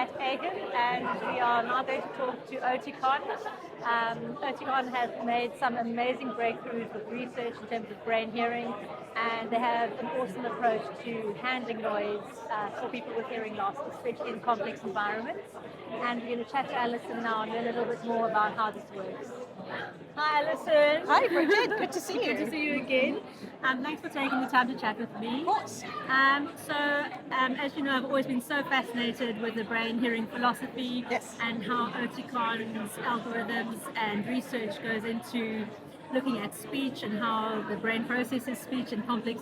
at Agan, and we are now going to talk to Oticon. Oticon has made some amazing breakthroughs with research in terms of brain hearing, and they have an awesome approach to handling noise for people with hearing loss, especially in complex environments. And we're going to chat to Alison now and learn a little bit more about how this works. Hi, Alison. Hi, Bridget. Good to see you. Good to see you again. Thanks for taking the time to chat with me. Of course. As you know, I've always been so fascinated with the brain hearing philosophy Yes. and how Oticon's algorithms and research goes into looking at speech and how the brain processes speech in complex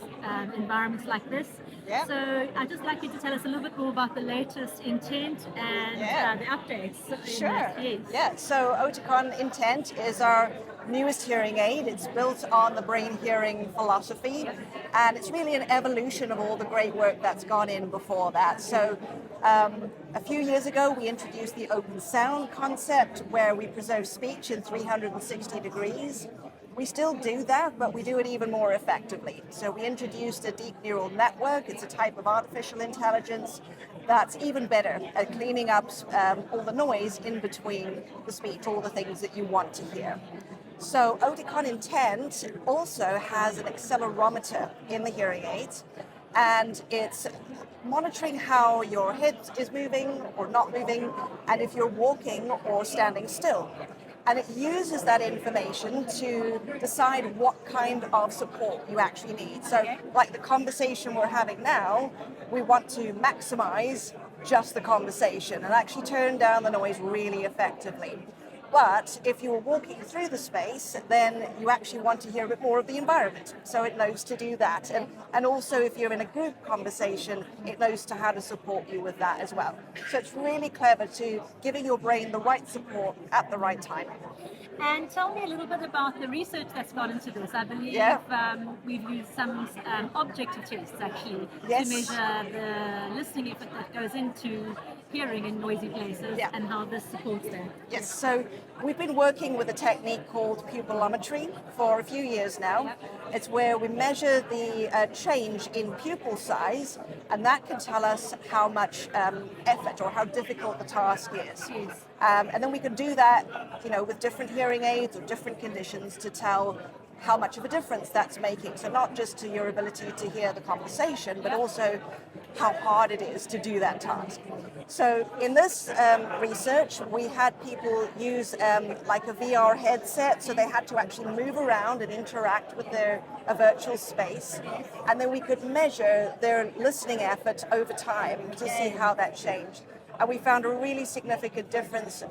environments like this. Yeah. So I'd just like you to tell us a little bit more about the latest intent and the updates. Sure. Yes. Yeah. So Oticon Intent is our newest hearing aid. It's built on the brain hearing philosophy, and it's really an evolution of all the great work that's gone in before that. So a few years ago, we introduced the open sound concept, where we preserve speech in 360 degrees. We still do that, but we do it even more effectively. So we introduced a deep neural network. It's a type of artificial intelligence that's even better at cleaning up all the noise in between the speech, all the things that you want to hear. So Oticon Intent also has an accelerometer in the hearing aids, and it's monitoring how your head is moving or not moving, and if you're walking or standing still. And it uses that information to decide what kind of support you actually need. So, like the conversation we're having now, we want to maximize just the conversation and actually turn down the noise really effectively. But if you're walking through the space, then you actually want to hear a bit more of the environment. So it knows to do that. And also if you're in a group conversation, it knows to how to support you with that as well. So it's really clever to giving your brain the right support at the right time. And tell me a little bit about the research that's gone into this. I believe we've used some objective tests actually Yes. to measure the listening effort that goes into hearing in noisy places and how this supports that. Yes, so we've been working with a technique called pupillometry for a few years now. It's where we measure the change in pupil size, and that can tell us how much effort or how difficult the task is. Yes. And then we can do that, with different hearing aids or different conditions to tell how much of a difference that's making. So not just to your ability to hear the conversation, but also how hard it is to do that task. So in this research, we had people use like a VR headset, so they had to actually move around and interact with a virtual space, and then we could measure their listening effort over time to see how that changed. And we found a really significant difference,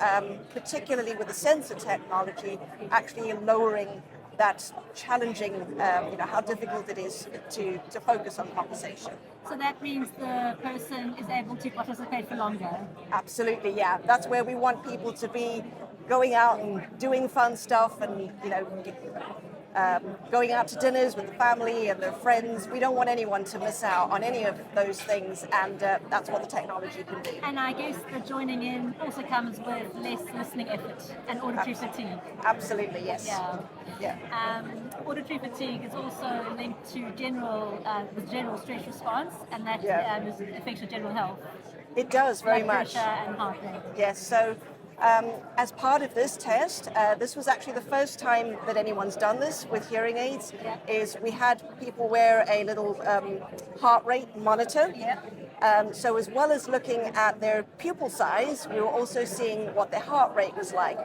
particularly with the sensor technology, actually in lowering that challenging, how difficult it is to focus on conversation. So that means the person is able to participate for longer. Absolutely, yeah. That's where we want people to be going out and doing fun stuff and, going out to dinners with the family and their friends. We don't want anyone to miss out on any of those things, and that's what the technology can do. And I guess the joining in also comes with less listening effort and auditory fatigue. Absolutely, yes. Yeah. Auditory fatigue is also linked to the general stress response, and that affects your general health. It does very Blood much. pressure and heart rate. Yes, so as part of this test, this was actually the first time that anyone's done this with hearing aids, is we had people wear a little heart rate monitor. So as well as looking at their pupil size, we were also seeing what their heart rate was like.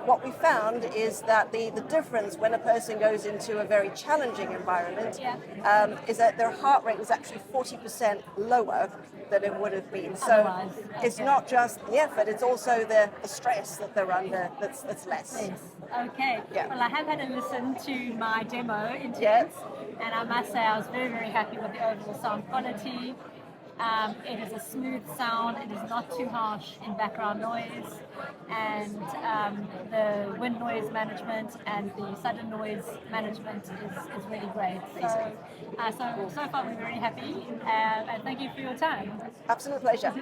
What we found is that the difference when a person goes into a very challenging environment is that their heart rate was actually 40% lower than it would have been. So it's not just the effort, it's also the stress that they're under that's less. Yes. Okay. Yeah. Well, I have had a listen to my demo Intense, and I must say I was very, very happy with the overall sound quality. It is a smooth sound, it is not too harsh in background noise, and the wind noise management and the sudden noise management is really great. So far we're very happy, and thank you for your time. Absolute pleasure.